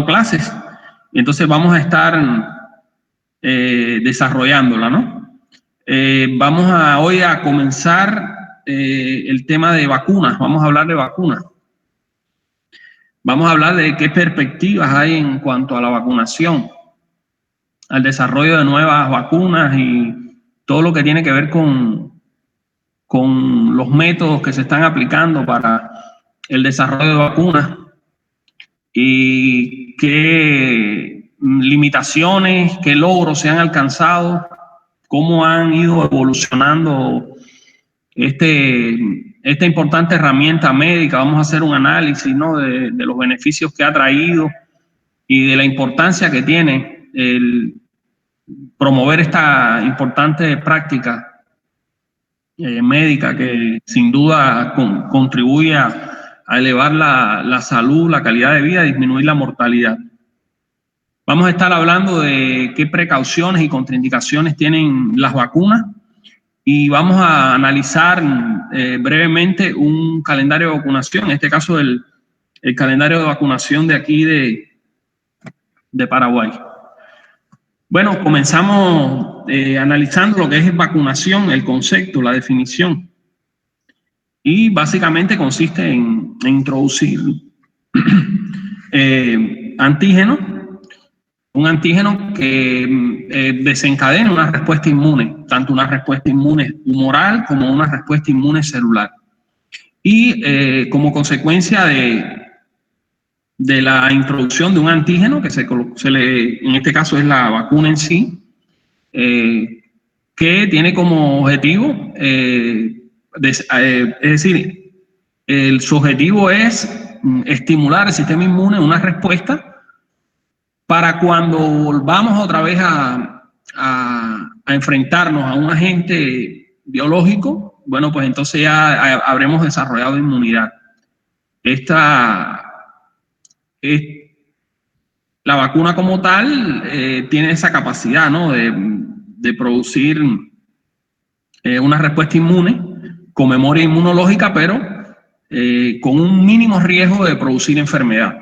clases. Y entonces vamos a estar desarrollándola, ¿no? Vamos hoy a comenzar el tema de vacunas. Vamos a hablar de vacunas. Vamos a hablar de qué perspectivas hay en cuanto a la vacunación, al desarrollo de nuevas vacunas y todo lo que tiene que ver con los métodos que se están aplicando para el desarrollo de vacunas y qué limitaciones, qué logros se han alcanzado, cómo han ido evolucionando esta importante herramienta médica. Vamos a hacer un análisis, ¿no?, de los beneficios que ha traído y de la importancia que tiene el promover esta importante práctica médica que sin duda contribuye a elevar la salud, la calidad de vida y disminuir la mortalidad. Vamos a estar hablando de qué precauciones y contraindicaciones tienen las vacunas y vamos a analizar brevemente un calendario de vacunación, en este caso el calendario de vacunación de aquí de Paraguay. Bueno, comenzamos analizando lo que es vacunación, el concepto, la definición. Y básicamente consiste en introducir antígenos, un antígeno que desencadena una respuesta inmune, tanto una respuesta inmune humoral como una respuesta inmune celular. Y como consecuencia de la introducción de un antígeno, que en este caso es la vacuna en sí, que tiene como objetivo, es decir, su objetivo es estimular el sistema inmune una respuesta para cuando volvamos otra vez a enfrentarnos a un agente biológico, bueno, pues entonces ya habremos desarrollado inmunidad. La vacuna como tal tiene esa capacidad, ¿no?, de producir una respuesta inmune con memoria inmunológica, pero con un mínimo riesgo de producir enfermedad.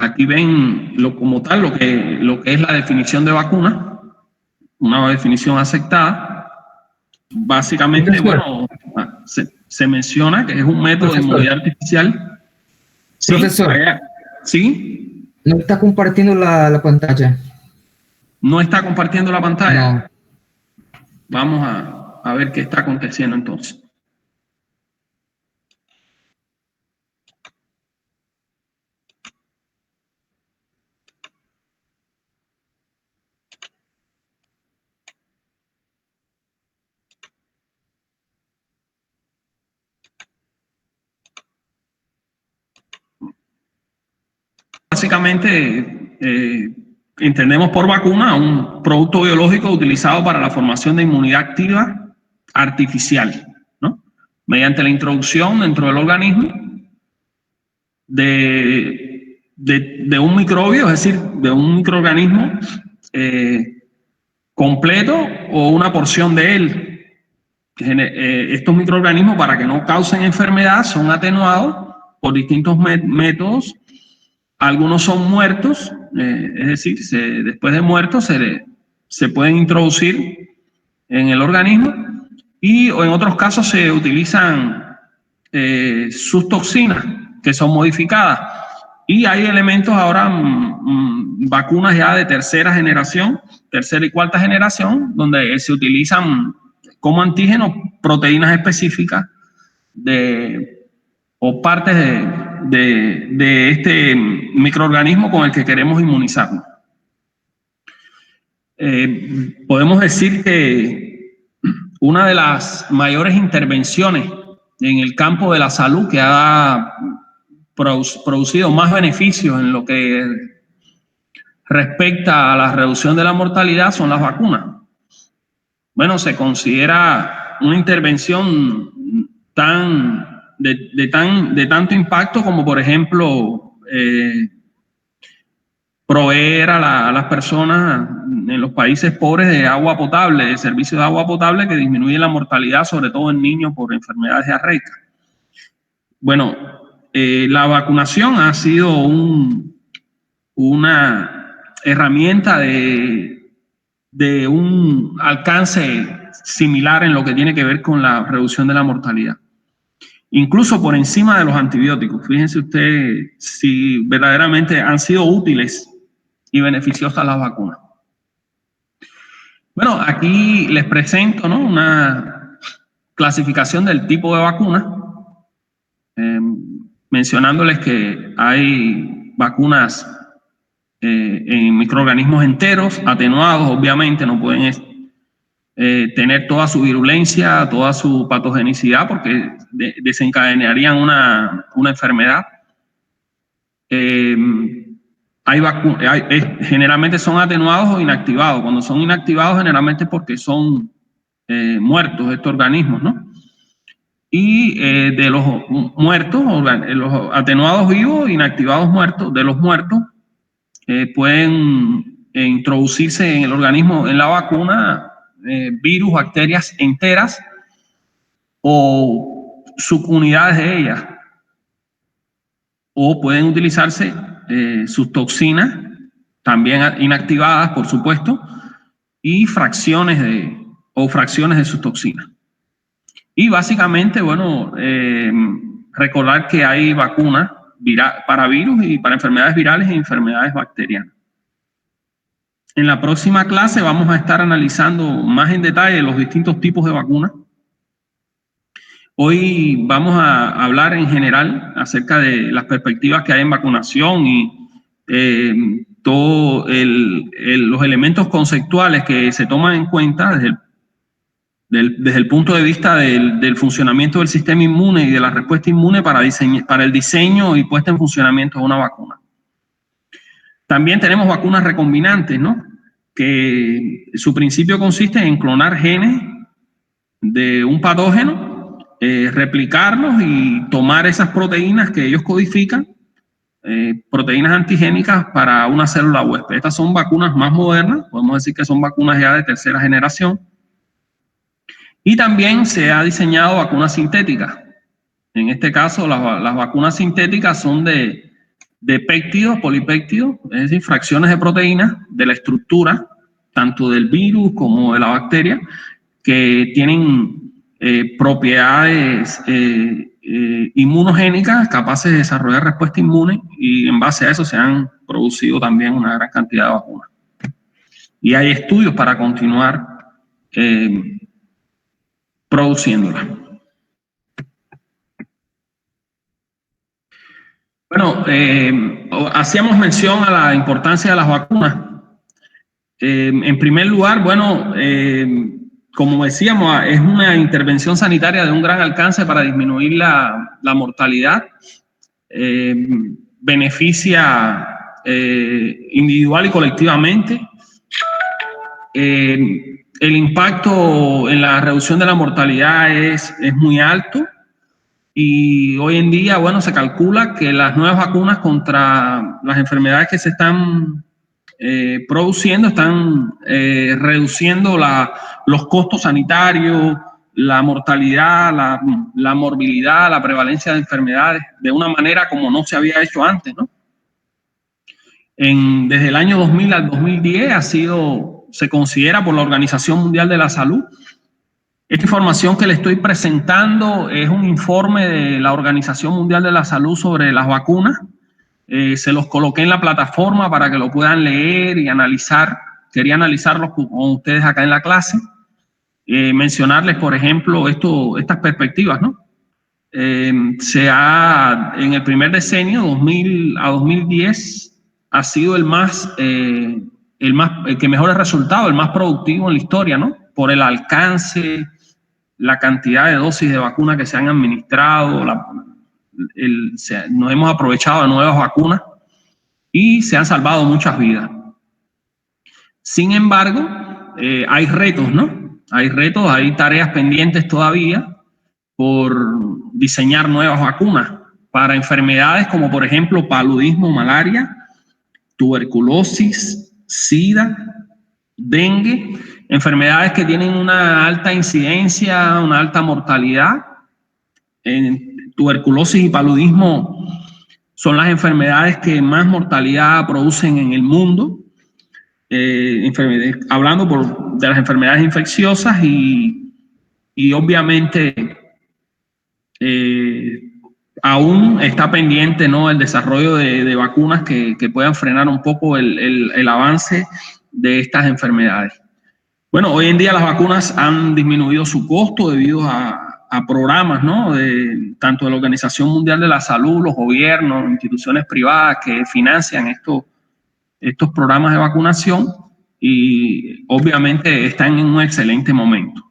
Aquí ven como tal lo que es la definición de vacuna, una definición aceptada. Básicamente, bueno, se menciona que es un método de inmunidad artificial. ¿Sí? Profesor, ¿sí? ¿No está compartiendo la pantalla? ¿No está compartiendo la pantalla? No. Vamos a ver qué está aconteciendo entonces. Básicamente, entendemos por vacuna un producto biológico utilizado para la formación de inmunidad activa artificial, ¿no?, mediante la introducción dentro del organismo de un microbio, es decir, de un microorganismo completo o una porción de él. Estos microorganismos, para que no causen enfermedad, son atenuados por distintos métodos. Algunos son muertos, es decir, después de muertos se pueden introducir en el organismo, o en otros casos se utilizan sus toxinas que son modificadas. Y hay elementos ahora, vacunas ya de tercera y cuarta generación, donde se utilizan como antígenos proteínas específicas o partes de este microorganismo con el que queremos inmunizarnos. Podemos decir que una de las mayores intervenciones en el campo de la salud que ha producido más beneficios en lo que respecta a la reducción de la mortalidad son las vacunas. Bueno, se considera una intervención de tanto impacto como, por ejemplo, proveer a las personas en los países pobres de agua potable, de servicios de agua potable que disminuye la mortalidad, sobre todo en niños por enfermedades diarreicas. Bueno, la vacunación ha sido una herramienta de un alcance similar en lo que tiene que ver con la reducción de la mortalidad, incluso por encima de los antibióticos. Fíjense ustedes si verdaderamente han sido útiles y beneficiosas las vacunas. Bueno, aquí les presento, ¿no?, una clasificación del tipo de vacuna, mencionándoles que hay vacunas en microorganismos enteros, atenuados, obviamente, no pueden tener toda su virulencia, toda su patogenicidad, porque desencadenarían una enfermedad. Generalmente son atenuados o inactivados. Cuando son inactivados, generalmente porque son muertos estos organismos, ¿no? Y de los muertos, los atenuados vivos, inactivados muertos, de los muertos, pueden introducirse en el organismo, en la vacuna, virus, bacterias enteras o subunidades de ellas. O pueden utilizarse sus toxinas, también inactivadas, por supuesto, y fracciones de sus toxinas. Y básicamente, bueno, recordar que hay vacunas para virus y para enfermedades virales e enfermedades bacterianas. En la próxima clase vamos a estar analizando más en detalle los distintos tipos de vacunas. Hoy vamos a hablar en general acerca de las perspectivas que hay en vacunación y todos los elementos conceptuales que se toman en cuenta desde el punto de vista del funcionamiento del sistema inmune y de la respuesta inmune para el diseño y puesta en funcionamiento de una vacuna. También tenemos vacunas recombinantes, ¿no?, que su principio consiste en clonar genes de un patógeno, replicarlos y tomar esas proteínas que ellos codifican, proteínas antigénicas para una célula huésped. Estas son vacunas más modernas, podemos decir que son vacunas ya de tercera generación. Y también se ha diseñado vacunas sintéticas. En este caso, las vacunas sintéticas son de péptidos, polipéptidos, es decir, fracciones de proteínas de la estructura, tanto del virus como de la bacteria, que tienen propiedades inmunogénicas capaces de desarrollar respuesta inmune, y en base a eso se han producido también una gran cantidad de vacunas. Y hay estudios para continuar produciéndolas. Bueno, hacíamos mención a la importancia de las vacunas. En primer lugar, bueno, como decíamos, es una intervención sanitaria de un gran alcance para disminuir la mortalidad. Beneficia individual y colectivamente. El impacto en la reducción de la mortalidad es muy alto. Y hoy en día, bueno, se calcula que las nuevas vacunas contra las enfermedades que se están produciendo están reduciendo los costos sanitarios, la mortalidad, la morbilidad, la prevalencia de enfermedades de una manera como no se había hecho antes, ¿no? Desde el año 2000 al 2010 se considera por la Organización Mundial de la Salud. Esta información que le estoy presentando es un informe de la Organización Mundial de la Salud sobre las vacunas. Se los coloqué en la plataforma para que lo puedan leer y analizar. Quería analizarlos con ustedes acá en la clase. Mencionarles, por ejemplo, estas perspectivas, ¿no? En el primer decenio, 2000 a 2010, ha sido el que mejores resultados, el más productivo en la historia, ¿no? Por el alcance, la cantidad de dosis de vacuna que se han administrado, nos hemos aprovechado de nuevas vacunas y se han salvado muchas vidas. Sin embargo, hay retos, ¿no? Hay tareas pendientes todavía por diseñar nuevas vacunas para enfermedades como, por ejemplo, paludismo, malaria, tuberculosis, SIDA, dengue, enfermedades que tienen una alta incidencia, una alta mortalidad. tuberculosis y paludismo son las enfermedades que más mortalidad producen en el mundo, hablando de las enfermedades infecciosas y obviamente aún está pendiente, ¿no?, el desarrollo de vacunas que puedan frenar un poco el avance de estas enfermedades. Bueno, hoy en día las vacunas han disminuido su costo debido a programas, ¿no?, tanto de la Organización Mundial de la Salud, los gobiernos, instituciones privadas que financian estos programas de vacunación y obviamente están en un excelente momento.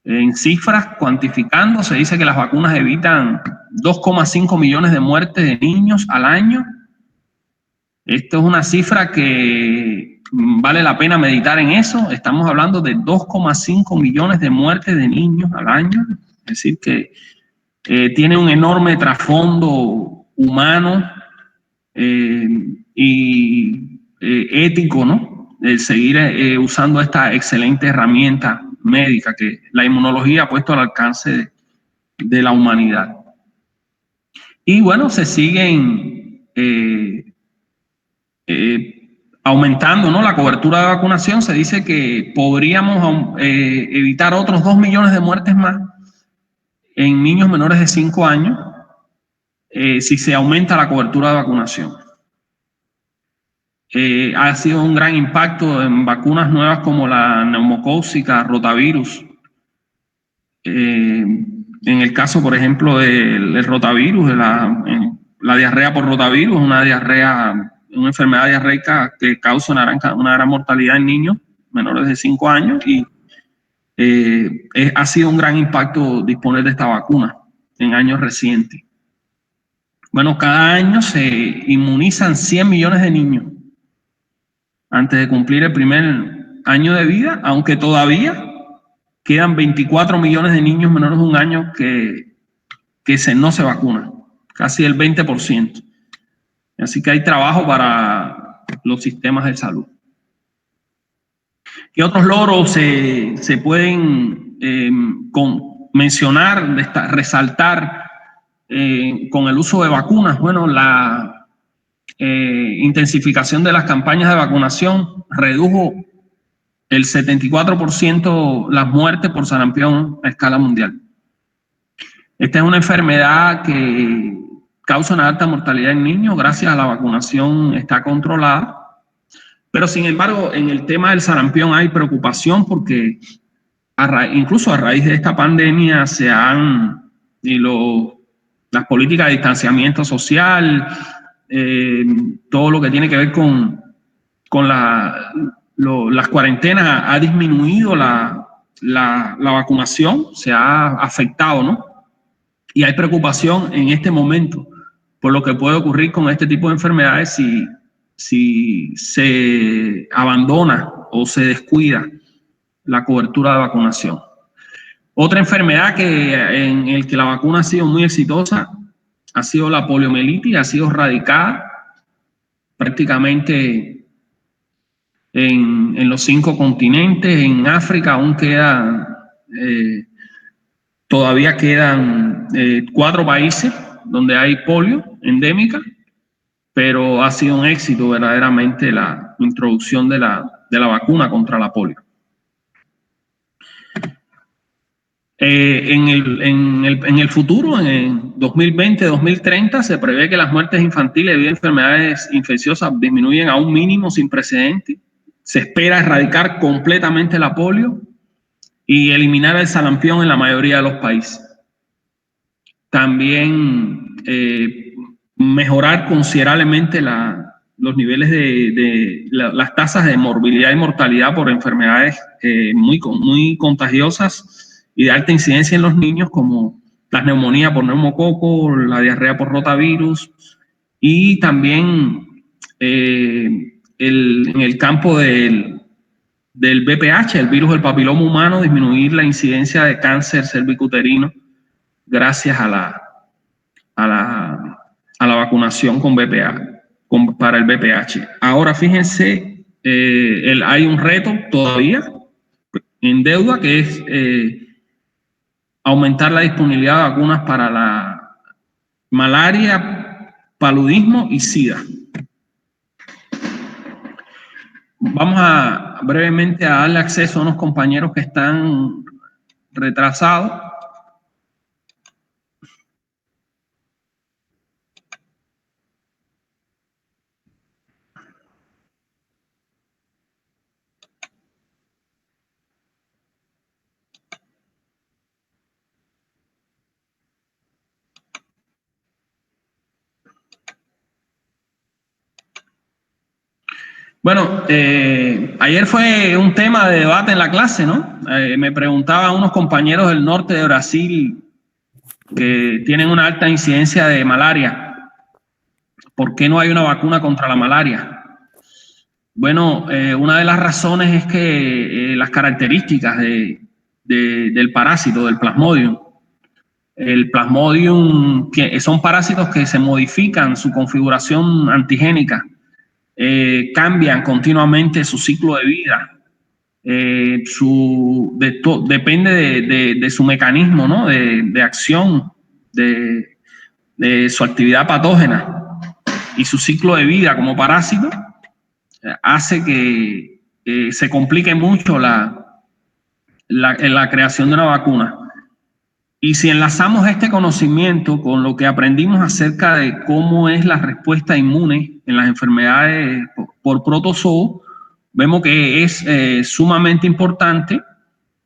En cifras, cuantificando, se dice que las vacunas evitan 2,5 millones de muertes de niños al año. Esto es una cifra que vale la pena meditar en eso. Estamos hablando de 2,5 millones de muertes de niños al año. Es decir, que tiene un enorme trasfondo humano y ético, ¿no?, el seguir usando esta excelente herramienta médica que la inmunología ha puesto al alcance de la humanidad. Y bueno, se siguen aumentando, ¿no?, la cobertura de vacunación. Se dice que podríamos evitar otros 2 millones de muertes más en niños menores de 5 años si se aumenta la cobertura de vacunación. Ha sido un gran impacto en vacunas nuevas como la neumocócica, rotavirus. En el caso, por ejemplo, del rotavirus, la diarrea por rotavirus, una enfermedad diarreica que causa una gran mortalidad en niños menores de 5 años y ha sido un gran impacto disponer de esta vacuna en años recientes. Bueno, cada año se inmunizan 100 millones de niños antes de cumplir el primer año de vida, aunque todavía quedan 24 millones de niños menores de un año que no se vacunan, casi el 20%. Así que hay trabajo para los sistemas de salud. ¿Qué otros logros se pueden mencionar, resaltar con el uso de vacunas? Bueno, la intensificación de las campañas de vacunación redujo el 74% las muertes por sarampión a escala mundial. Esta es una enfermedad que causa una alta mortalidad en niños. Gracias a la vacunación está controlada. Pero sin embargo, en el tema del sarampión hay preocupación porque incluso a raíz de esta pandemia las políticas de distanciamiento social, todo lo que tiene que ver con las cuarentenas ha disminuido la vacunación, se ha afectado, ¿no? Y hay preocupación en este momento por lo que puede ocurrir con este tipo de enfermedades si se abandona o se descuida la cobertura de vacunación. Otra enfermedad en la que la vacuna ha sido muy exitosa ha sido la poliomielitis, ha sido erradicada prácticamente en los 5 continentes. En África aún todavía quedan 4 países donde hay polio endémica, pero ha sido un éxito verdaderamente la introducción de la vacuna contra la polio. En el futuro, en 2020-2030, se prevé que las muertes infantiles debido a enfermedades infecciosas disminuyen a un mínimo sin precedentes. Se espera erradicar completamente la polio y eliminar el sarampión en la mayoría de los países. También mejorar considerablemente los niveles las tasas de morbilidad y mortalidad por enfermedades muy contagiosas y de alta incidencia en los niños, como las neumonías por neumococo, la diarrea por rotavirus, y también en el campo del VPH, el virus del papiloma humano, disminuir la incidencia de cáncer cervicuterino gracias a la vacunación para el VPH. Ahora fíjense, hay un reto todavía en deuda, que es aumentar la disponibilidad de vacunas para malaria, paludismo y SIDA. Vamos a brevemente a darle acceso a unos compañeros que están retrasados. Bueno, ayer fue un tema de debate en la clase, ¿no? Me preguntaban unos compañeros del norte de Brasil que tienen una alta incidencia de malaria. ¿Por qué no hay una vacuna contra la malaria? Bueno, una de las razones es que las características del parásito, del Plasmodium. El Plasmodium son parásitos que se modifican su configuración antigénica. Cambian continuamente su ciclo de vida, depende de su mecanismo, ¿no? de acción, de su actividad patógena y su ciclo de vida como parásito, hace que se complique mucho la creación de una vacuna. Y si enlazamos este conocimiento con lo que aprendimos acerca de cómo es la respuesta inmune en las enfermedades por protozoo, vemos que es sumamente importante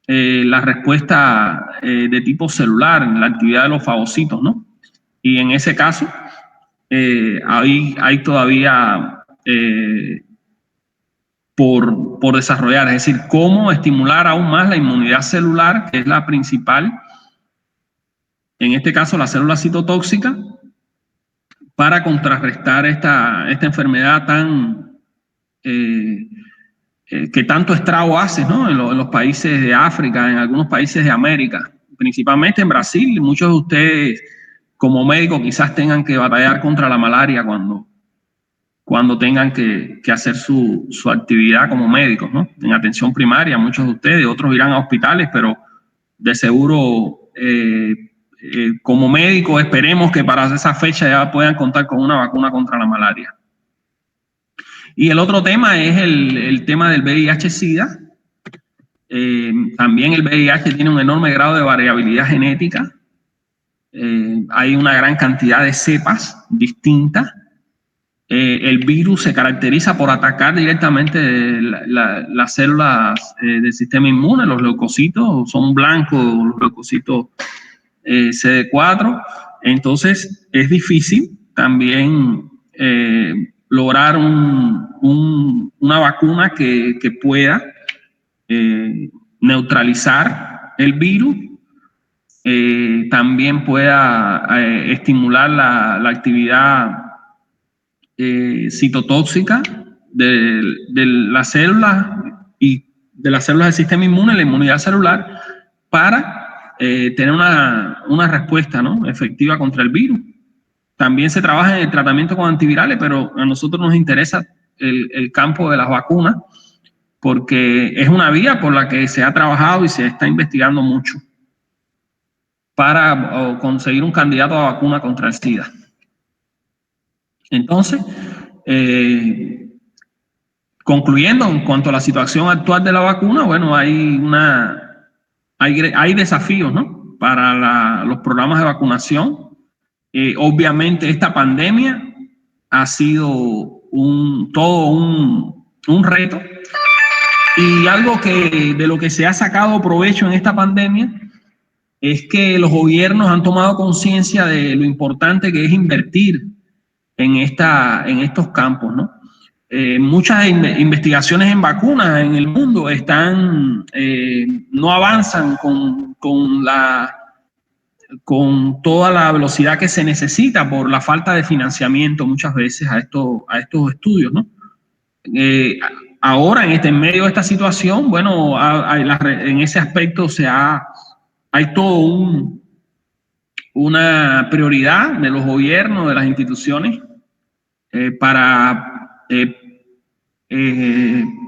la respuesta de tipo celular en la actividad de los fagocitos, ¿no? Y en ese caso, hay todavía por desarrollar, es decir, cómo estimular aún más la inmunidad celular, que es la principal, en este caso la célula citotóxica, para contrarrestar esta enfermedad que tanto estrago hace, ¿no? En los países de África, en algunos países de América, principalmente en Brasil. Muchos de ustedes como médicos quizás tengan que batallar contra la malaria cuando tengan que hacer su actividad como médicos, ¿no? En atención primaria, muchos de ustedes, otros irán a hospitales, pero de seguro como médicos esperemos que para esa fecha ya puedan contar con una vacuna contra la malaria. Y el otro tema es el tema del VIH-Sida. También el VIH tiene un enorme grado de variabilidad genética. Hay una gran cantidad de cepas distintas. El virus se caracteriza por atacar directamente las células del sistema inmune, los leucocitos, son blancos los leucocitos CD4. Entonces es difícil también lograr una vacuna que pueda neutralizar el virus, también pueda estimular la actividad citotóxica de las células y de las células del sistema inmune, la inmunidad celular, para tener una respuesta, ¿no? efectiva contra el virus. También se trabaja en el tratamiento con antivirales, pero a nosotros nos interesa el campo de las vacunas, porque es una vía por la que se ha trabajado y se está investigando mucho para conseguir un candidato a vacuna contra el SIDA. Entonces, concluyendo en cuanto a la situación actual de la vacuna, bueno, hay desafíos, ¿no? para los programas de vacunación. Obviamente esta pandemia ha sido todo un reto, y algo de lo que se ha sacado provecho en esta pandemia es que los gobiernos han tomado conciencia de lo importante que es invertir en estos campos, ¿no? Muchas investigaciones en vacunas en el mundo no avanzan con toda la velocidad que se necesita por la falta de financiamiento muchas veces a estos estudios, ¿no? Ahora, en medio de esta situación, bueno, en ese aspecto hay todo una prioridad de los gobiernos, de las instituciones, para, es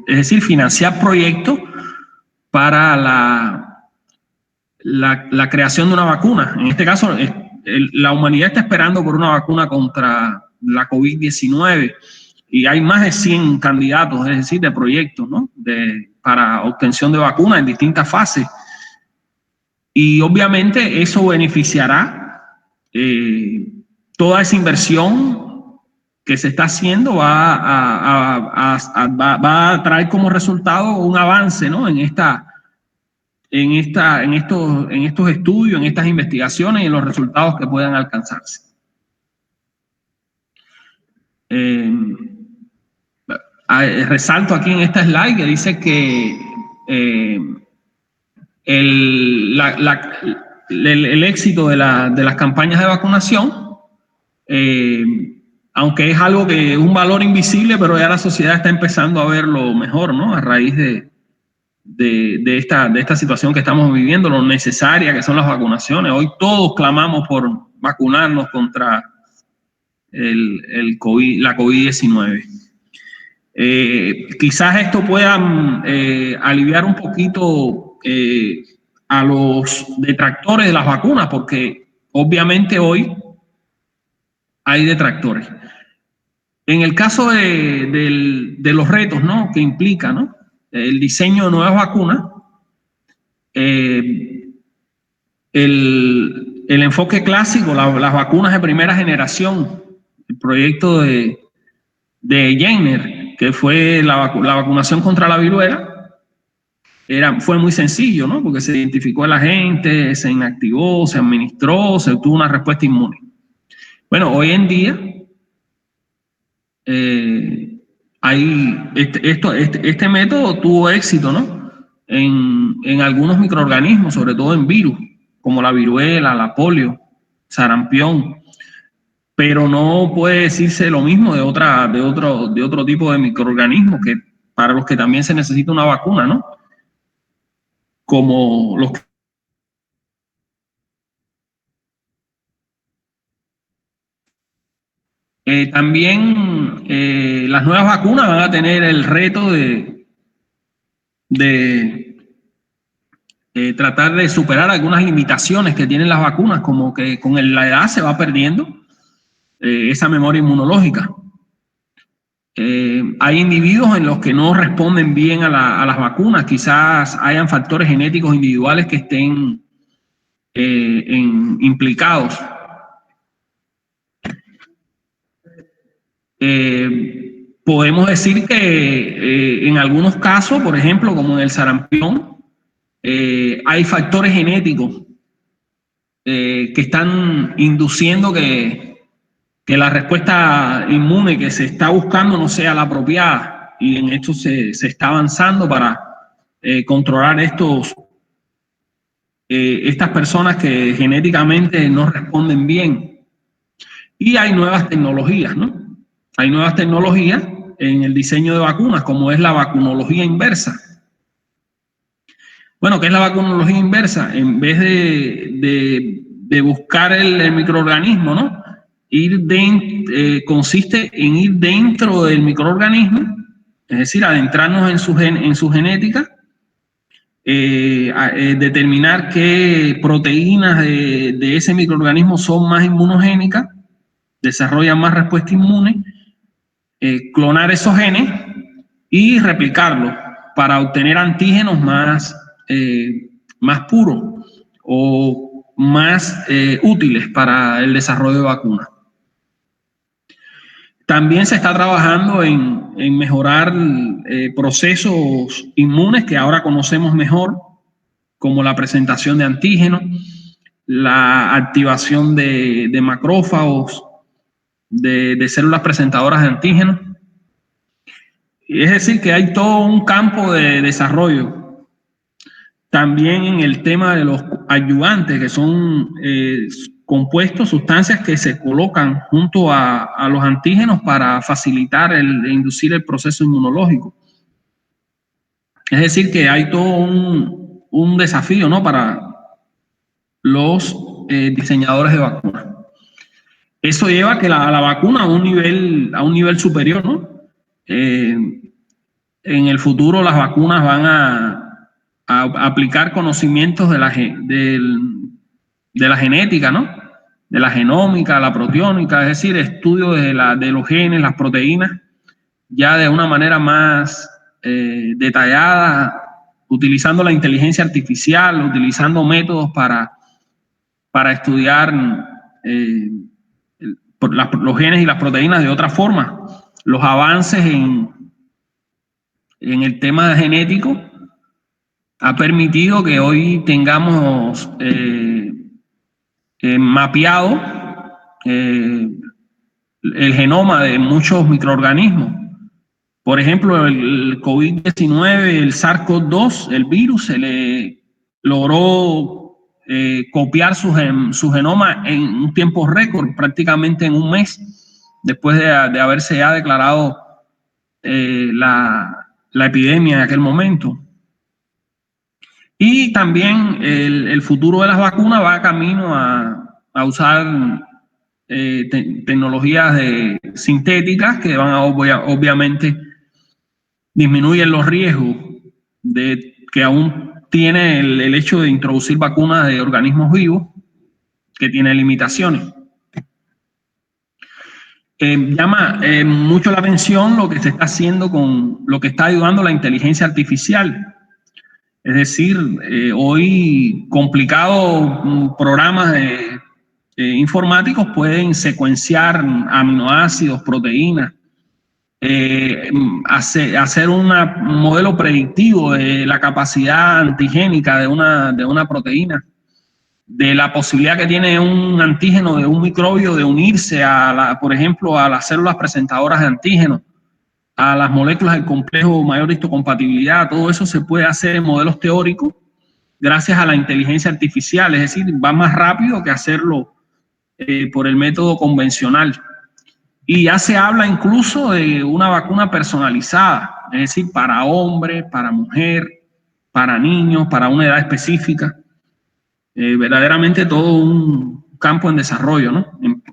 decir, financiar proyectos para la creación de una vacuna. En este caso, la humanidad está esperando por una vacuna contra la COVID-19 y hay más de 100 candidatos, es decir, de proyectos, ¿no? Para obtención de vacunas en distintas fases. Y obviamente eso beneficiará toda esa inversión que se está haciendo, va a traer como resultado un avance, ¿no? en estos estudios, en estas investigaciones y en los resultados que puedan alcanzarse. Resalto aquí en esta slide que dice que el éxito de las campañas de vacunación, aunque es algo que es un valor invisible, pero ya la sociedad está empezando a verlo mejor, ¿no? A raíz de esta situación que estamos viviendo, lo necesaria que son las vacunaciones. Hoy todos clamamos por vacunarnos contra la COVID-19. Quizás esto pueda aliviar un poquito a los detractores de las vacunas, porque obviamente hoy hay detractores. En el caso de los retos, ¿no? Que implica, ¿no? El diseño de nuevas vacunas, el enfoque clásico, las vacunas de primera generación, el proyecto de Jenner, que fue la vacunación contra la viruela, fue muy sencillo, ¿no? Porque se identificó a la gente, se inactivó, se administró, se obtuvo una respuesta inmune. Bueno, hoy en día este método tuvo éxito, ¿no? En algunos microorganismos, sobre todo en virus, como la viruela, la polio, sarampión, pero no puede decirse lo mismo de otro tipo de microorganismos que para los que también se necesita una vacuna, ¿no? Como los también las nuevas vacunas van a tener el reto de tratar de superar algunas limitaciones que tienen las vacunas, como que con la edad se va perdiendo esa memoria inmunológica. Hay individuos en los que no responden bien a las vacunas, quizás hayan factores genéticos individuales que estén implicados. Podemos decir que en algunos casos, por ejemplo, como en el sarampión, hay factores genéticos que están induciendo que la respuesta inmune que se está buscando no sea la apropiada, y en esto se está avanzando para controlar estas personas que genéticamente no responden bien. Y hay nuevas tecnologías, ¿no? Hay nuevas tecnologías en el diseño de vacunas, como es la vacunología inversa. Bueno, ¿qué es la vacunología inversa? En vez de buscar el microorganismo, ¿no? Consiste en ir dentro del microorganismo, es decir, adentrarnos en su genética, determinar qué proteínas de ese microorganismo son más inmunogénicas, desarrollan más respuesta inmune, clonar esos genes y replicarlos para obtener antígenos más puros o más útiles para el desarrollo de vacunas. También se está trabajando en mejorar procesos inmunes que ahora conocemos mejor, como la presentación de antígenos, la activación de macrófagos, de células presentadoras de antígenos. Es decir, que hay todo un campo de desarrollo. También en el tema de los ayudantes, que son compuestos, sustancias que se colocan junto a los antígenos para facilitar e inducir el proceso inmunológico. Es decir, que hay todo un desafío, ¿no? Para los diseñadores de vacunas. Eso lleva a que la vacuna a un nivel superior, ¿no? En el futuro las vacunas van a aplicar conocimientos de la genética, ¿no? de la genómica, la proteómica, es decir, estudio de los genes, las proteínas, ya de una manera más detallada, utilizando la inteligencia artificial, utilizando métodos para estudiar los genes y las proteínas de otra forma. Los avances en el tema genético ha permitido que hoy tengamos mapeado el genoma de muchos microorganismos. Por ejemplo, el COVID-19, el SARS-CoV-2, el virus, se le logró copiar su genoma en un tiempo récord, prácticamente en un mes, después de haberse ya declarado la epidemia en aquel momento. Y también el futuro de las vacunas va camino a usar tecnologías sintéticas que van a obviamente disminuyen los riesgos que aún tiene el hecho de introducir vacunas de organismos vivos, que tiene limitaciones. Llama mucho la atención lo que se está haciendo con lo que está ayudando la inteligencia artificial. Es decir, hoy complicados programas informáticos pueden secuenciar aminoácidos, proteínas, hacer un modelo predictivo de la capacidad antigénica de una proteína, de la posibilidad que tiene un antígeno de un microbio de unirse por ejemplo, a las células presentadoras de antígenos, a las moléculas del complejo mayor histocompatibilidad. Todo eso se puede hacer en modelos teóricos gracias a la inteligencia artificial, es decir, va más rápido que hacerlo por el método convencional. Y ya se habla incluso de una vacuna personalizada, es decir, para hombre, para mujer, para niños, para una edad específica. Verdaderamente todo un campo en desarrollo, ¿no?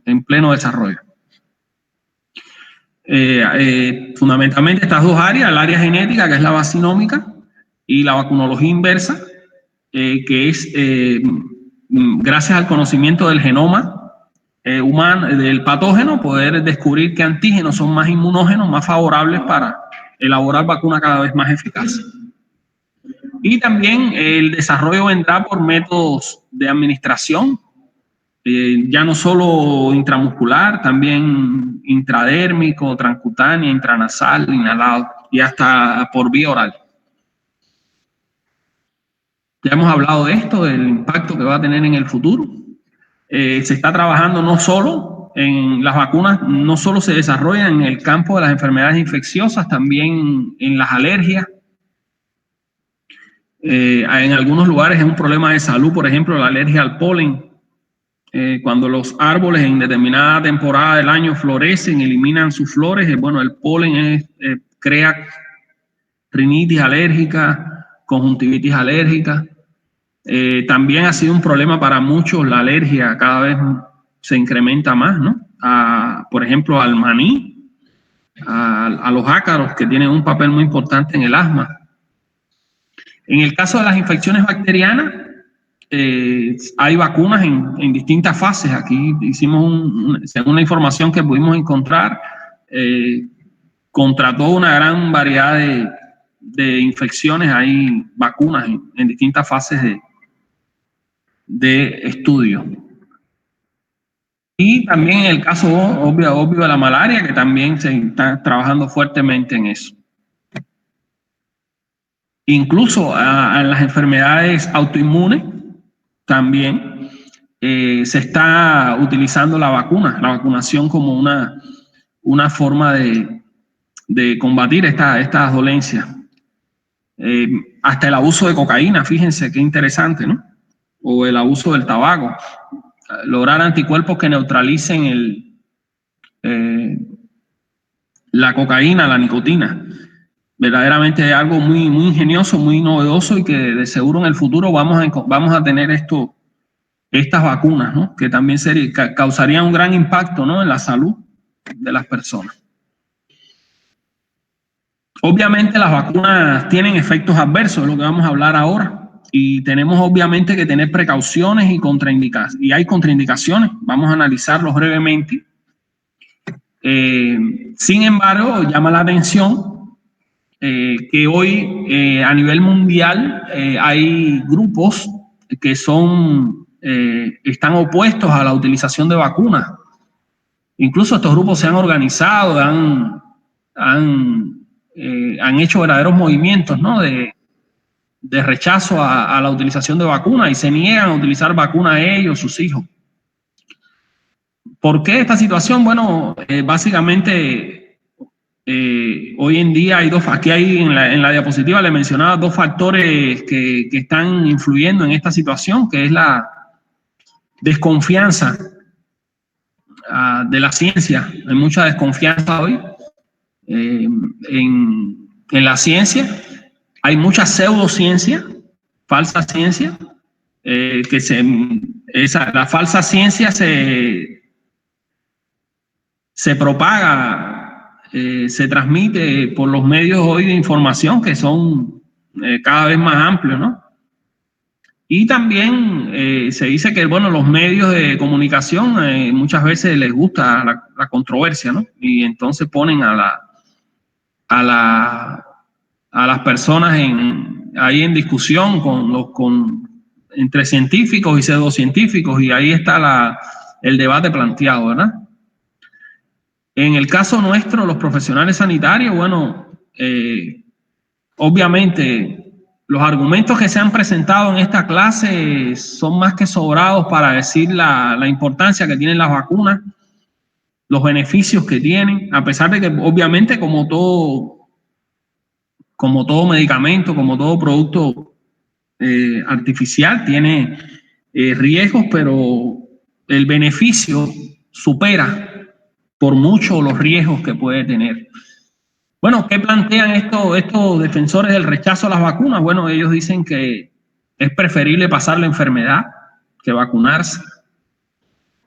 En pleno desarrollo. Fundamentalmente estas dos áreas, el área genética, que es la vacinómica, y la vacunología inversa, que es gracias al conocimiento del genoma humano, del patógeno, poder descubrir qué antígenos son más inmunógenos, más favorables para elaborar vacunas cada vez más eficaces. Y también el desarrollo vendrá por métodos de administración, ya no solo intramuscular, también intradérmico, transcutánea, intranasal, inhalado y hasta por vía oral. Ya hemos hablado de esto, del impacto que va a tener en el futuro. Se está trabajando no solo en las vacunas, no solo se desarrollan en el campo de las enfermedades infecciosas, también en las alergias. En algunos lugares es un problema de salud, por ejemplo, la alergia al polen. Cuando los árboles en determinada temporada del año florecen, eliminan sus flores, bueno, el polen crea rinitis alérgica, conjuntivitis alérgica. También ha sido un problema para muchos la alergia, cada vez se incrementa más, ¿no? Por ejemplo, al maní, a los ácaros, que tienen un papel muy importante en el asma. En el caso de las infecciones bacterianas, hay vacunas en distintas fases. Aquí hicimos, según la información que pudimos encontrar, contra toda una gran variedad de infecciones hay vacunas en distintas fases de estudio. Y también en el caso obvio de la malaria, que también se está trabajando fuertemente en eso. Incluso en las enfermedades autoinmunes también se está utilizando la vacunación como una forma de combatir estas dolencias. Hasta el abuso de cocaína, fíjense qué interesante, ¿no? O el abuso del tabaco. Lograr anticuerpos que neutralicen la cocaína, la nicotina. Verdaderamente es algo muy, muy ingenioso, muy novedoso, y que de seguro en el futuro vamos a tener estas vacunas, ¿no? Que también causarían un gran impacto, ¿no? En la salud de las personas. Obviamente las vacunas tienen efectos adversos, es lo que vamos a hablar ahora. y tenemos obviamente que tener precauciones y contraindicaciones, y hay contraindicaciones, vamos a analizarlos brevemente. Sin embargo, llama la atención que hoy a nivel mundial hay grupos que están opuestos a la utilización de vacunas. Incluso estos grupos se han organizado, han hecho verdaderos movimientos, ¿no?, de rechazo a la utilización de vacunas, y se niegan a utilizar vacunas ellos, sus hijos. ¿Por qué esta situación? Bueno, básicamente hoy en día hay aquí en la diapositiva le mencionaba dos factores que están influyendo en esta situación, que es la desconfianza de la ciencia. Hay mucha desconfianza hoy en la ciencia. Hay mucha pseudociencia, falsa ciencia, la falsa ciencia se propaga, se transmite por los medios hoy de información que son cada vez más amplios, ¿no? Y también se dice que, bueno, los medios de comunicación muchas veces les gusta la controversia, ¿no? Y entonces ponen a las personas ahí en discusión entre científicos y pseudocientíficos, y ahí está el debate planteado, ¿verdad? En el caso nuestro, los profesionales sanitarios, bueno, obviamente los argumentos que se han presentado en esta clase son más que sobrados para decir la importancia que tienen las vacunas, los beneficios que tienen, a pesar de que obviamente como todo medicamento, como todo producto artificial, tiene riesgos, pero el beneficio supera por mucho los riesgos que puede tener. Bueno, ¿qué plantean estos defensores del rechazo a las vacunas? Bueno, ellos dicen que es preferible pasar la enfermedad que vacunarse,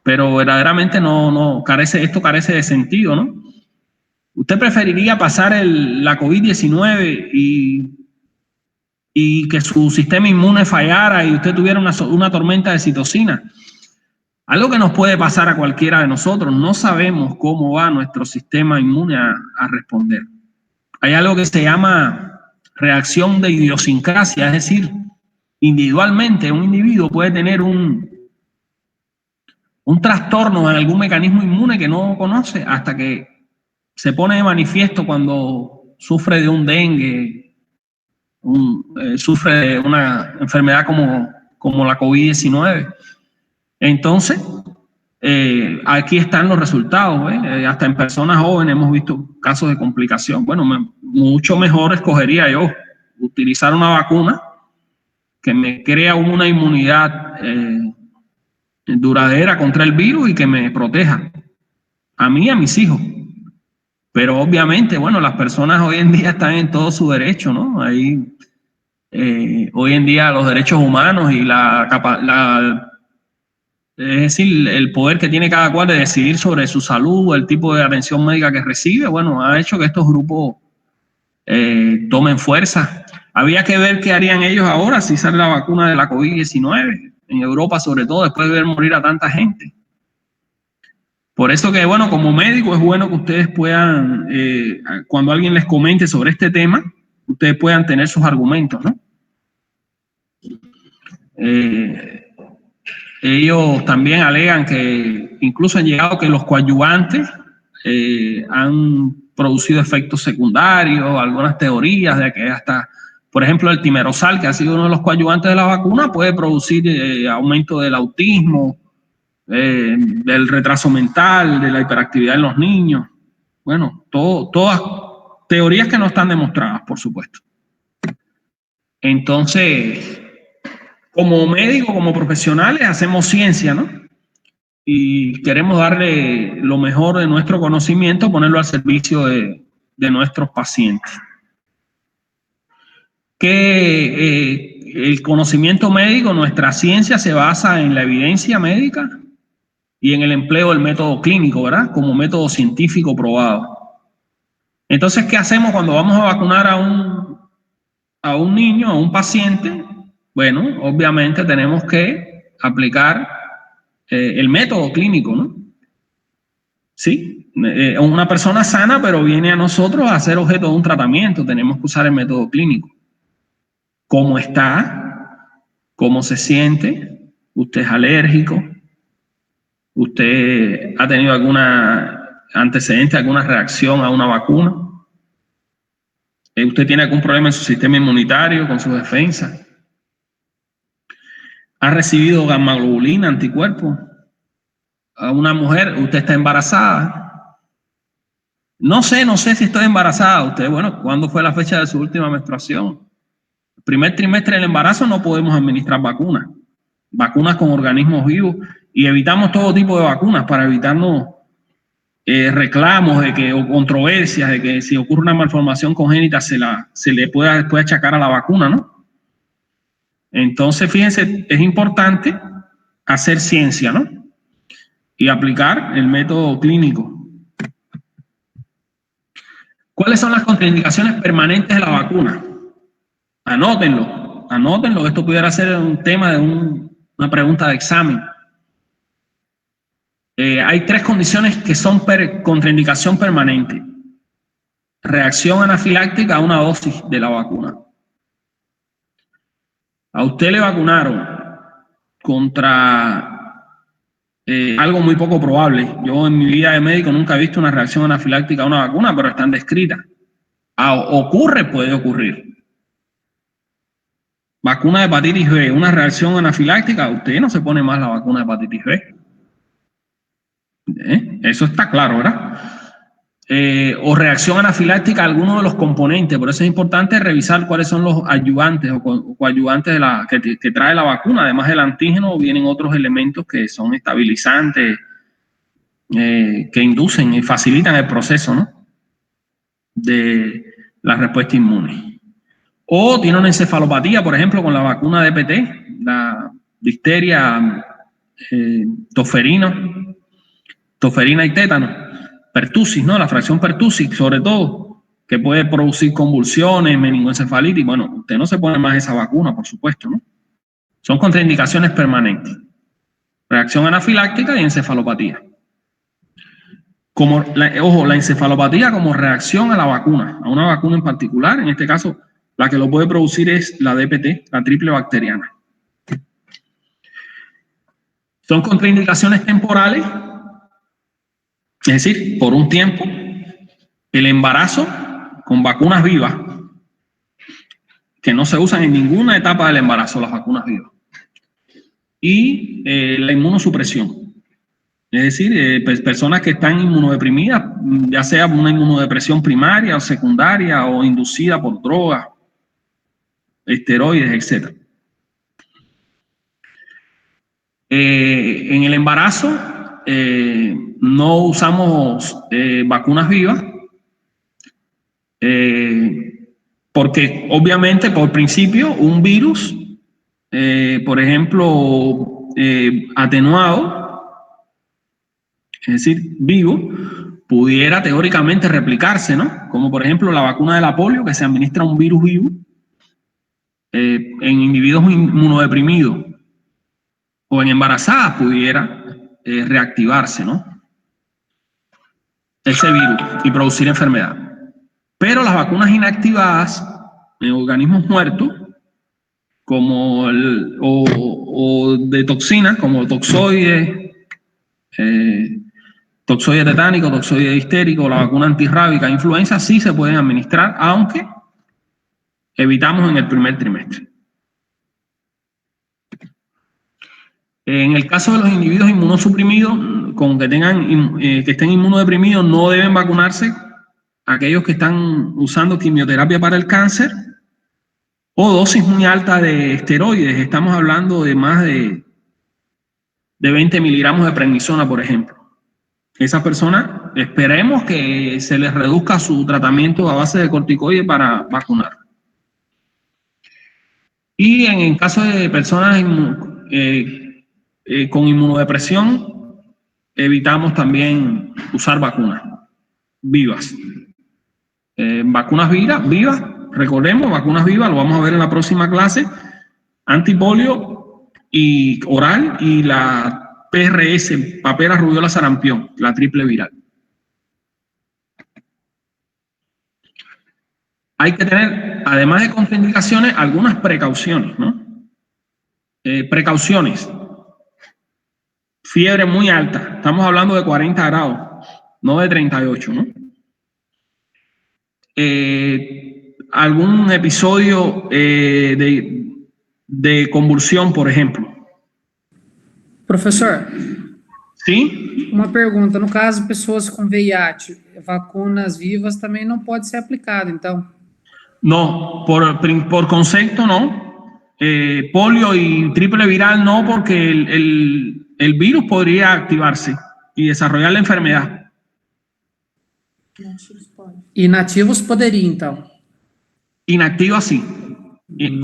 pero verdaderamente esto carece de sentido, ¿no? ¿Usted preferiría pasar la COVID-19 y que su sistema inmune fallara y usted tuviera una tormenta de citocina? Algo que nos puede pasar a cualquiera de nosotros. No sabemos cómo va nuestro sistema inmune a responder. Hay algo que se llama reacción de idiosincrasia, es decir, individualmente un individuo puede tener un trastorno en algún mecanismo inmune que no conoce hasta que se pone de manifiesto cuando sufre de un dengue, sufre de una enfermedad como la COVID-19. Entonces, aquí están los resultados, hasta en personas jóvenes hemos visto casos de complicación. Bueno, mucho mejor escogería yo utilizar una vacuna que me crea una inmunidad duradera contra el virus y que me proteja a mí y a mis hijos. Pero obviamente, bueno, las personas hoy en día están en todo su derecho, ¿no? Hoy en día los derechos humanos y es decir, el poder que tiene cada cual de decidir sobre su salud, el tipo de atención médica que recibe, bueno, ha hecho que estos grupos tomen fuerza. Había que ver qué harían ellos ahora si sale la vacuna de la COVID-19, en Europa sobre todo, después de ver morir a tanta gente. Por eso que, bueno, como médico es bueno que ustedes puedan, cuando alguien les comente sobre este tema, ustedes puedan tener sus argumentos, ¿no? Ellos también alegan que incluso han llegado que los coadyuvantes han producido efectos secundarios, algunas teorías de que hasta, por ejemplo, el timerosal, que ha sido uno de los coadyuvantes de la vacuna, puede producir aumento del autismo, del retraso mental, de la hiperactividad en los niños. Bueno, todas teorías que no están demostradas, por supuesto. Entonces, como médicos, como profesionales, hacemos ciencia, ¿no? Y queremos darle lo mejor de nuestro conocimiento, ponerlo al servicio de nuestros pacientes. Que el conocimiento médico, nuestra ciencia se basa en la evidencia médica y en el empleo del método clínico, ¿verdad? Como método científico probado. Entonces, ¿qué hacemos cuando vamos a vacunar a un niño, a un paciente? bueno, obviamente tenemos que aplicar el método clínico, ¿no? Sí, una persona sana, pero viene a nosotros a ser objeto de un tratamiento, tenemos que usar el método clínico. ¿Cómo está? ¿Cómo se siente? ¿Usted es alérgico? ¿Usted ha tenido alguna antecedente, alguna reacción a una vacuna? ¿Usted tiene algún problema en su sistema inmunitario, con sus defensas? ¿Ha recibido gamma-globulina, anticuerpos? A una mujer, usted está embarazada. No sé si estoy embarazada. Usted, bueno, ¿cuándo fue la fecha de su última menstruación? El primer trimestre del embarazo no podemos administrar vacunas. Vacunas con organismos vivos, y evitamos todo tipo de vacunas para evitarnos reclamos de que, o controversias de que si ocurre una malformación congénita se le pueda después achacar a la vacuna, ¿no? Entonces, fíjense, es importante hacer ciencia, ¿no? Y aplicar el método clínico. ¿Cuáles son las contraindicaciones permanentes de la vacuna? Anótenlo, anótenlo. Esto pudiera ser un tema de una pregunta de examen. Hay 3 condiciones que son contraindicación permanente. Reacción anafiláctica a una dosis de la vacuna. A usted le vacunaron contra algo muy poco probable. Yo en mi vida de médico nunca he visto una reacción anafiláctica a una vacuna, pero están descritas. Puede ocurrir. Vacuna de hepatitis B, una reacción anafiláctica, usted no se pone más la vacuna de hepatitis B. Eso está claro, ¿verdad? O reacción anafiláctica a alguno de los componentes. Por eso es importante revisar cuáles son los ayudantes o coadyuvantes que trae la vacuna. Además del antígeno, vienen otros elementos que son estabilizantes, que inducen y facilitan el proceso, ¿no?, de la respuesta inmune. O tiene una encefalopatía, por ejemplo, con la vacuna de EPT, la difteria, tosferina y tétano, pertussis, ¿no? La fracción pertussis, sobre todo, que puede producir convulsiones, meningoencefalitis. Bueno, usted no se pone más esa vacuna, por supuesto, ¿no? Son contraindicaciones permanentes. Reacción anafiláctica y encefalopatía. Ojo, la encefalopatía como reacción a la vacuna, a una vacuna en particular. En este caso, la que lo puede producir es la DPT, la triple bacteriana. Son contraindicaciones temporales, es decir, por un tiempo. El embarazo con vacunas vivas, que no se usan en ninguna etapa del embarazo, las vacunas vivas. Y la inmunosupresión. Es decir, personas que están inmunodeprimidas, ya sea una inmunodepresión primaria o secundaria o inducida por drogas, esteroides, etc. En el embarazo no usamos vacunas vivas porque obviamente por principio un virus, por ejemplo, atenuado, es decir, vivo, pudiera teóricamente replicarse, ¿no? Como por ejemplo la vacuna de la polio, que se administra un virus vivo en individuos inmunodeprimidos, o en embarazadas pudiera reactivarse, ¿no?, ese virus y producir enfermedad. Pero las vacunas inactivadas en organismos muertos, como o de toxinas, como toxoides, toxoide tetánico, toxoide distérico, la vacuna antirrábica, influenza, sí se pueden administrar, aunque evitamos en el primer trimestre. En el caso de los individuos inmunosuprimidos, con que estén inmunodeprimidos, no deben vacunarse aquellos que están usando quimioterapia para el cáncer o dosis muy altas de esteroides. Estamos hablando de más de 20 miligramos de prednisona, por ejemplo. Esas personas, esperemos que se les reduzca su tratamiento a base de corticoides para vacunar. Y en el caso de personas con inmunodepresión, evitamos también usar vacunas vivas. Vacunas vivas, recordemos, vacunas vivas, lo vamos a ver en la próxima clase, antipolio y oral, y la PRS, papera, rubiola, sarampión, la triple viral. Hay que tener, además de contraindicaciones, algunas precauciones, ¿no? Precauciones. Fiebre muy alta, estamos hablando de 40 grados, no de 38, ¿no? Algún episodio de convulsión, por ejemplo. Professor, ¿Sí? uma pergunta. No caso, pessoas com VIH, vacunas vivas também não pode ser aplicada, então? No, por concepto no. Polio y triple viral no, porque el virus podría activarse y desarrollar la enfermedad. E nativos poderia, então? Inactiva sí.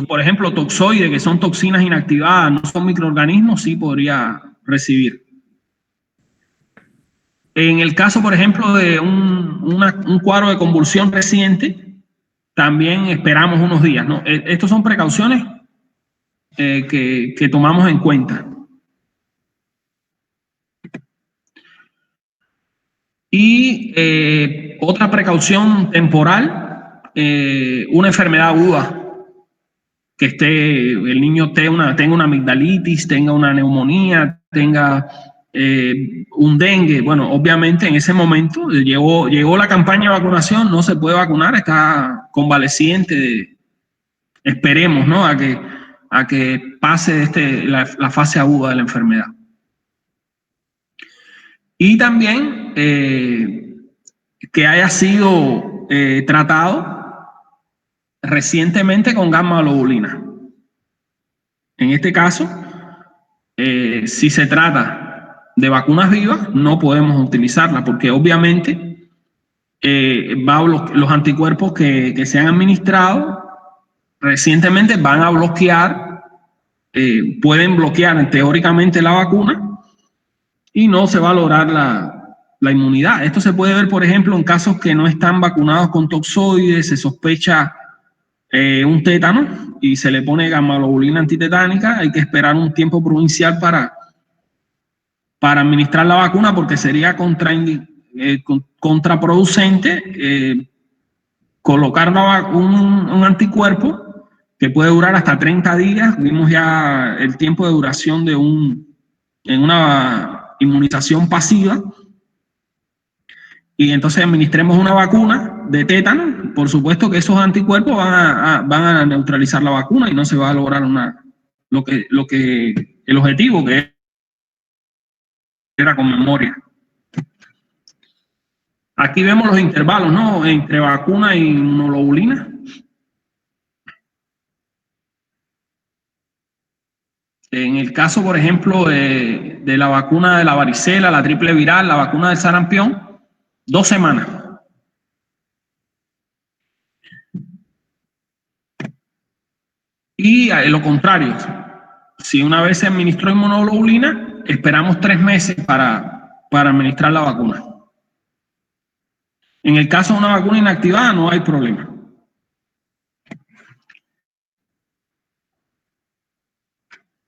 Por ejemplo, toxoides, que son toxinas inactivadas, no son microorganismos, sí podría recibir. En el caso, por ejemplo, de un cuadro de convulsión reciente, también esperamos unos días, ¿no? Estas son precauciones que tomamos en cuenta. Y otra precaución temporal, una enfermedad aguda, que el niño tenga una amigdalitis, tenga una neumonía, tenga un dengue. Bueno, obviamente en ese momento llegó la campaña de vacunación, no se puede vacunar, está convaleciente. Esperemos, ¿no?, a que pase la fase aguda de la enfermedad. Y también que haya sido tratado recientemente con gamma globulina. En este caso, si se trata de vacunas vivas, no podemos utilizarla porque obviamente los anticuerpos que se han administrado recientemente van a bloquear, pueden bloquear teóricamente la vacuna y no se va a lograr la inmunidad. Esto se puede ver, por ejemplo, en casos que no están vacunados con toxoides, se sospecha un tétano y se le pone gamma globulina antitetánica. Hay que esperar un tiempo prudencial para administrar la vacuna porque sería contraproducente colocar un anticuerpo que puede durar hasta 30 días. Vimos ya el tiempo de duración en una inmunización pasiva. Y entonces administremos una vacuna de tétano, por supuesto que esos anticuerpos van a neutralizar la vacuna y no se va a lograr el objetivo, que era con memoria. Aquí vemos los intervalos, ¿no?, entre vacuna y inmunoglobulina. En el caso, por ejemplo, de la vacuna de la varicela, la triple viral, la vacuna del sarampión, 2 semanas. Y lo contrario, si una vez se administró inmunoglobulina, esperamos 3 meses para administrar la vacuna. En el caso de una vacuna inactivada no hay problema.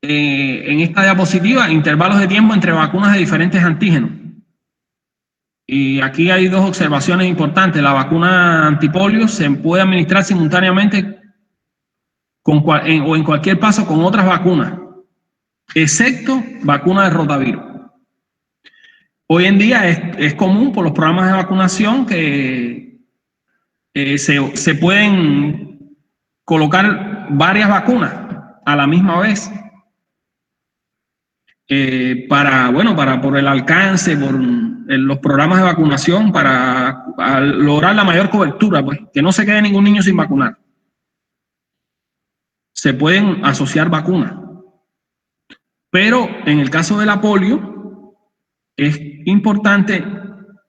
En esta diapositiva, intervalos de tiempo entre vacunas de diferentes antígenos. Y aquí hay 2 observaciones importantes. La vacuna antipolio se puede administrar simultáneamente o en cualquier paso con otras vacunas, excepto vacuna de rotavirus. Hoy en día es común por los programas de vacunación que se pueden colocar varias vacunas a la misma vez. Por el alcance, por los programas de vacunación, para lograr la mayor cobertura, pues, que no se quede ningún niño sin vacunar. Se pueden asociar vacunas. Pero en el caso de la polio, es importante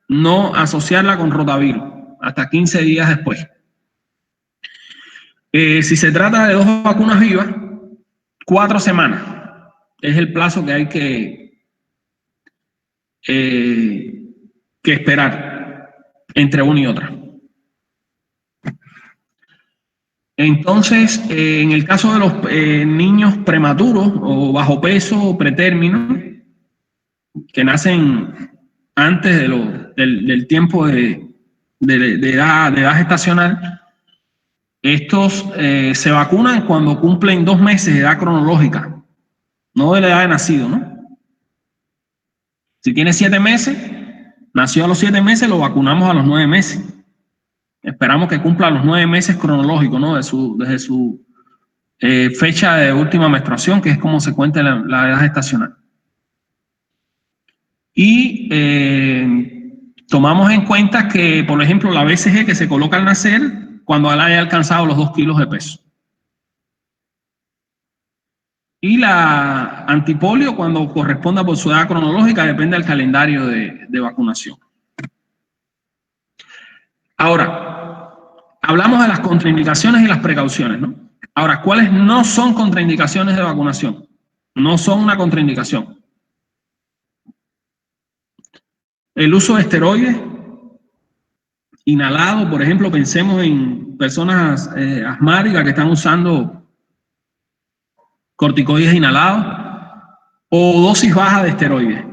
no asociarla con rotavirus hasta 15 días después. Si se trata de 2 vacunas vivas, 4 semanas es el plazo que hay que esperar entre una y otra. Entonces, en el caso de los niños prematuros o bajo peso o pretérmino, que nacen antes del tiempo de edad gestacional, estos se vacunan cuando cumplen 2 meses de edad cronológica, no de la edad de nacido, ¿no? Si tiene 7 meses, nació a los 7 meses, lo vacunamos a los 9 meses. Esperamos que cumpla los 9 meses cronológicos, ¿no? Desde su fecha de última menstruación, que es como se cuenta la edad gestacional. Y tomamos en cuenta que, por ejemplo, la BCG que se coloca al nacer, cuando él haya alcanzado los 2 kilos de peso. Y la antipolio cuando corresponda por su edad cronológica, depende del calendario de vacunación. Ahora, hablamos de las contraindicaciones y las precauciones, ¿no? Ahora, ¿cuáles no son contraindicaciones de vacunación? No son una contraindicación. El uso de esteroides inhalado, por ejemplo, pensemos en personas asmáticas que están usando corticoides inhalados o dosis bajas de esteroides.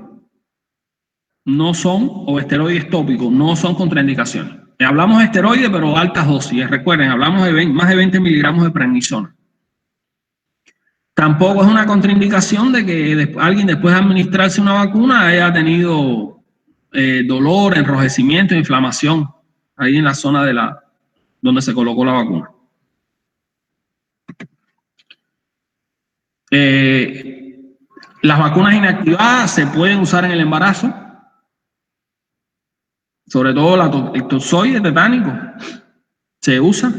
No son, o esteroides tópicos, no son contraindicaciones. Hablamos de esteroides, pero altas dosis. Recuerden, hablamos de más de 20 miligramos de prednisona. Tampoco es una contraindicación de que alguien después de administrarse una vacuna haya tenido dolor, enrojecimiento, inflamación ahí en la zona donde se colocó la vacuna. Las vacunas inactivadas se pueden usar en el embarazo, sobre todo el tozoide tetánico se usa.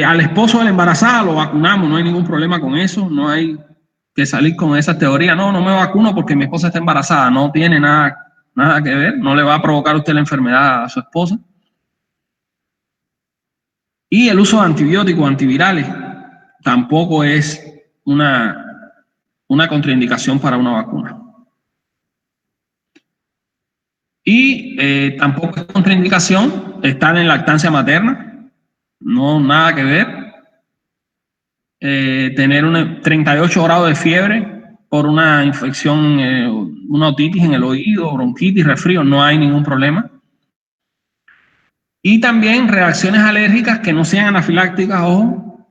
Al esposo de la embarazada lo vacunamos, no hay ningún problema con eso, no hay que salir con esa teoría, no me vacuno porque mi esposa está embarazada, no tiene nada que ver, no le va a provocar a usted la enfermedad a su esposa. Y el uso de antibióticos, antivirales, tampoco es una contraindicación para una vacuna. Y tampoco es contraindicación estar en lactancia materna, no, nada que ver. Tener 38 grados de fiebre por una infección, una otitis en el oído, bronquitis, resfrío, no hay ningún problema. Y también reacciones alérgicas que no sean anafilácticas, ojo,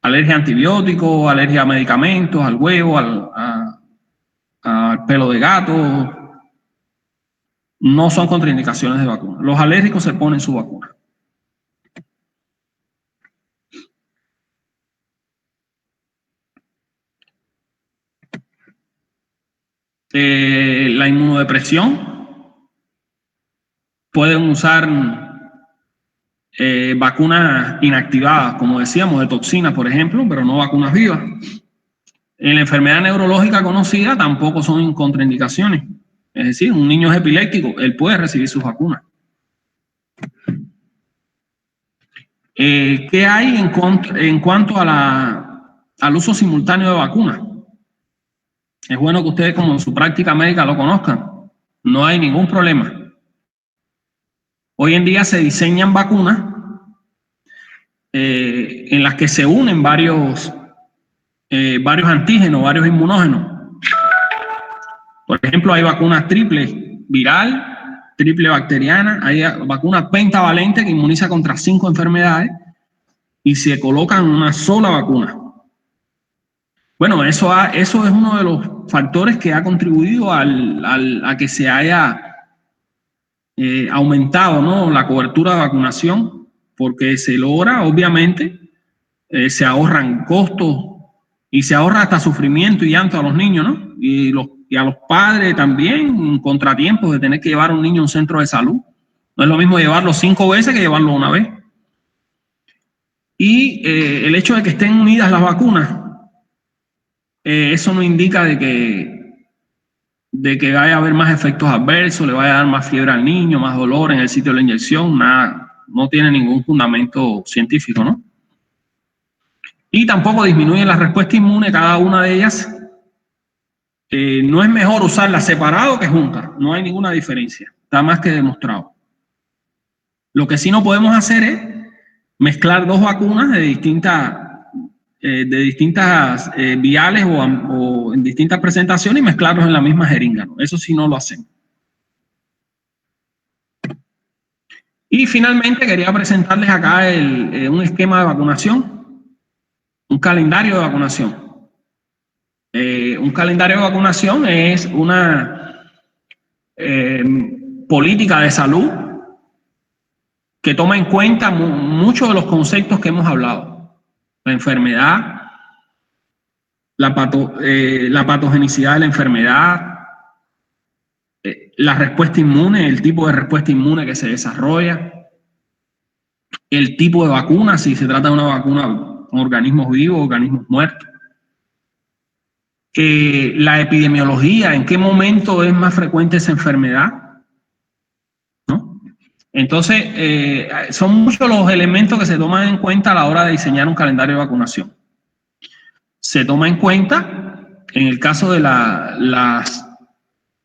alergia a antibióticos, alergia a medicamentos, al huevo, al pelo de gato, no son contraindicaciones de vacuna. Los alérgicos se ponen su vacuna. La inmunodepresión. Pueden usar vacunas inactivadas, como decíamos, de toxinas, por ejemplo, pero no vacunas vivas. En la enfermedad neurológica conocida tampoco son contraindicaciones. Es decir, un niño es epiléptico, él puede recibir sus vacunas. ¿Qué hay en cuanto al uso simultáneo de vacunas? Es bueno que ustedes, como en su práctica médica, lo conozcan. No hay ningún problema. Hoy en día se diseñan vacunas en las que se unen varios antígenos, varios inmunógenos. Por ejemplo, hay vacunas triple viral, triple bacteriana, hay vacunas pentavalentes que inmuniza contra 5 enfermedades y se colocan una sola vacuna. Bueno, eso es uno de los factores que ha contribuido a que se haya aumentado, ¿no?, la cobertura de vacunación, porque se logra, obviamente, se ahorran costos y se ahorra hasta sufrimiento y llanto a los niños, ¿no? Y a los padres también, contratiempos de tener que llevar a un niño a un centro de salud. No es lo mismo llevarlo 5 veces que llevarlo una vez. Y el hecho de que estén unidas las vacunas, eso no indica de que vaya a haber más efectos adversos, le vaya a dar más fiebre al niño, más dolor en el sitio de la inyección, nada, no tiene ningún fundamento científico, ¿no? Y tampoco disminuye la respuesta inmune cada una de ellas. No es mejor usarlas separado que juntas, no hay ninguna diferencia, está más que demostrado. Lo que sí no podemos hacer es mezclar dos vacunas de distintas viales o en distintas presentaciones y mezclarlos en la misma jeringa, ¿no? Eso sí no lo hacemos. Y finalmente quería presentarles acá un esquema de vacunación, un calendario de vacunación. Un calendario de vacunación es una política de salud que toma en cuenta muchos de los conceptos que hemos hablado. La enfermedad, la patogenicidad de la enfermedad, la respuesta inmune, el tipo de respuesta inmune que se desarrolla, el tipo de vacuna, si se trata de una vacuna con organismos vivos o organismos muertos, la epidemiología, en qué momento es más frecuente esa enfermedad, ¿no? Entonces, son muchos los elementos que se toman en cuenta a la hora de diseñar un calendario de vacunación. Se toma en cuenta, en el caso de las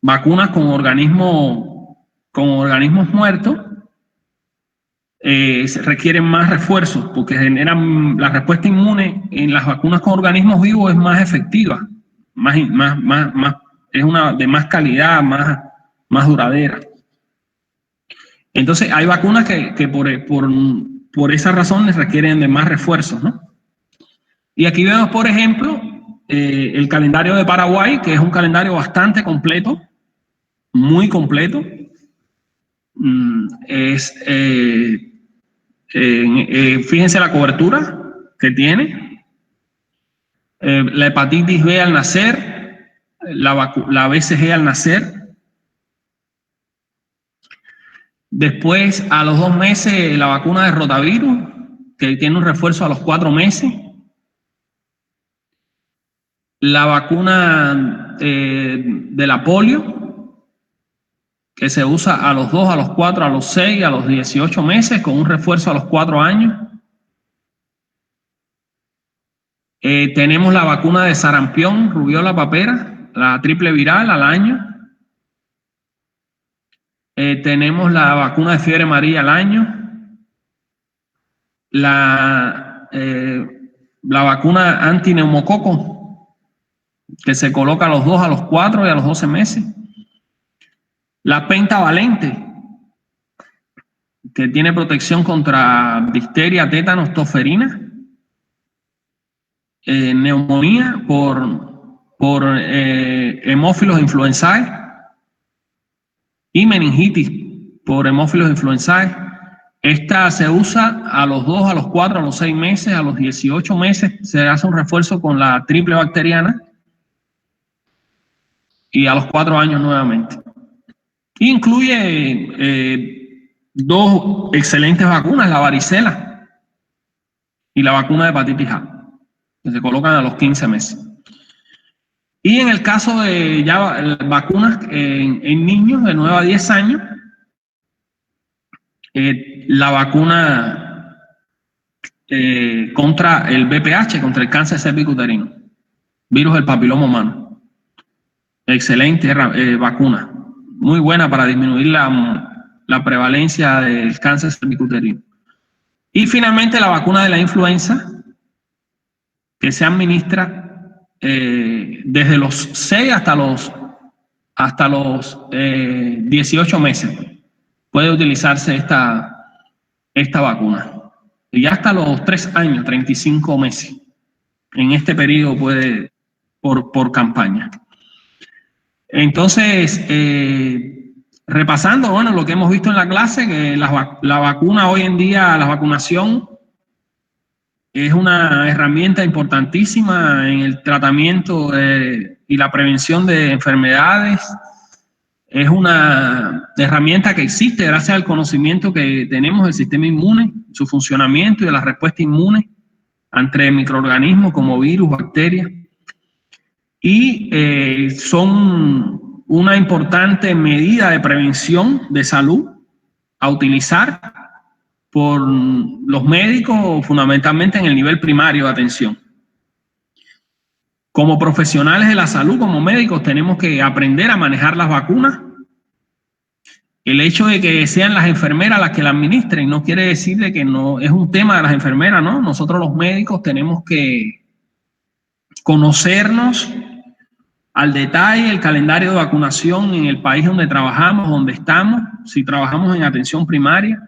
vacunas con organismos muertos, se requieren más refuerzos porque generan la respuesta inmune en las vacunas con organismos vivos es más efectiva, es una de más calidad, más duradera. Entonces hay vacunas que por esa razón les requieren de más refuerzos, ¿no? Y aquí vemos, por ejemplo, el calendario de Paraguay, que es un calendario bastante completo, muy completo. Fíjense la cobertura que tiene. La hepatitis B al nacer, la BCG al nacer. Después, a los 2 meses, la vacuna de rotavirus, que tiene un refuerzo a los 4 meses. La vacuna de la polio, que se usa a los 2, a los 4, a los 6, a los 18 meses, con un refuerzo a los 4 años. Tenemos la vacuna de sarampión, rubiola, papera, la triple viral al año. Tenemos la vacuna de fiebre amarilla al año. La vacuna antineumococo, que se coloca a los 2, a los 4 y a los 12 meses. La pentavalente, que tiene protección contra difteria, tétanos, tosferina, neumonía por hemófilos influenzae y meningitis por hemófilos influenzae. Esta se usa a los 2, a los 4, a los 6 meses, a los 18 meses se hace un refuerzo con la triple bacteriana y a los 4 años nuevamente. Incluye 2 excelentes vacunas, la varicela y la vacuna de hepatitis A, que se colocan a los 15 meses. Y en el caso de ya vacunas en niños de 9 a 10 años, la vacuna contra el VPH, contra el cáncer cervicuterino, virus del papiloma humano. Excelente vacuna, muy buena para disminuir la prevalencia del cáncer cervicuterino. Y finalmente la vacuna de la influenza, que se administra desde los 6 hasta los 18 meses. Puede utilizarse esta vacuna. Y hasta los 3 años, 35 meses. En este periodo puede, por campaña. Entonces, repasando, bueno, lo que hemos visto en la clase, que la vacuna hoy en día, la vacunación, es una herramienta importantísima en el tratamiento y la prevención de enfermedades. Es una herramienta que existe gracias al conocimiento que tenemos del sistema inmune, su funcionamiento y de la respuesta inmune ante microorganismos como virus, bacterias. Y son una importante medida de prevención de salud a utilizar por los médicos, fundamentalmente en el nivel primario de atención. Como profesionales de la salud, como médicos, tenemos que aprender a manejar las vacunas El hecho de que sean las enfermeras las que la administren no quiere decir de que no es un tema de las enfermeras, ¿no? Nosotros los médicos tenemos que conocernos al detalle el calendario de vacunación en el país donde trabajamos, donde estamos. Si trabajamos en atención primaria,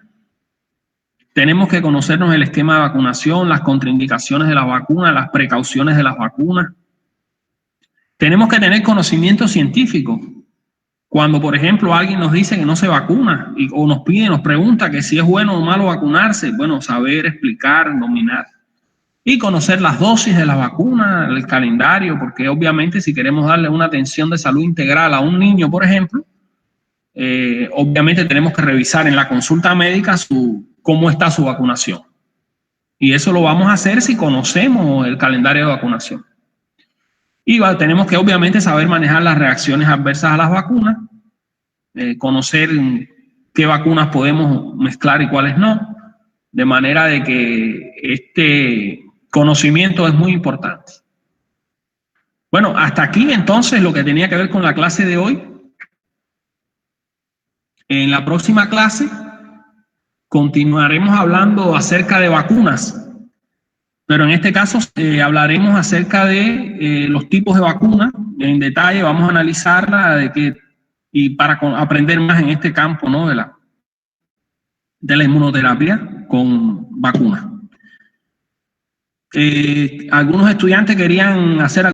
tenemos que conocernos el esquema de vacunación, las contraindicaciones de las vacunas, las precauciones de las vacunas. Tenemos que tener conocimiento científico. Cuando, por ejemplo, alguien nos dice que no se vacuna o nos pide, nos pregunta que si es bueno o malo vacunarse, bueno, saber, explicar, dominar. Y conocer las dosis de la vacuna, el calendario, porque obviamente si queremos darle una atención de salud integral a un niño, por ejemplo, obviamente tenemos que revisar en la consulta médica cómo está su vacunación. Y eso lo vamos a hacer si conocemos el calendario de vacunación. Y tenemos que obviamente saber manejar las reacciones adversas a las vacunas, conocer qué vacunas podemos mezclar y cuáles no, de manera de que este conocimiento es muy importante. Bueno, hasta aquí entonces lo que tenía que ver con la clase de hoy. En la próxima clase continuaremos hablando acerca de vacunas, pero en este caso hablaremos acerca de los tipos de vacunas en detalle. Vamos a analizarla y para aprender más en este campo, ¿no? de la inmunoterapia con vacunas. Algunos estudiantes querían hacer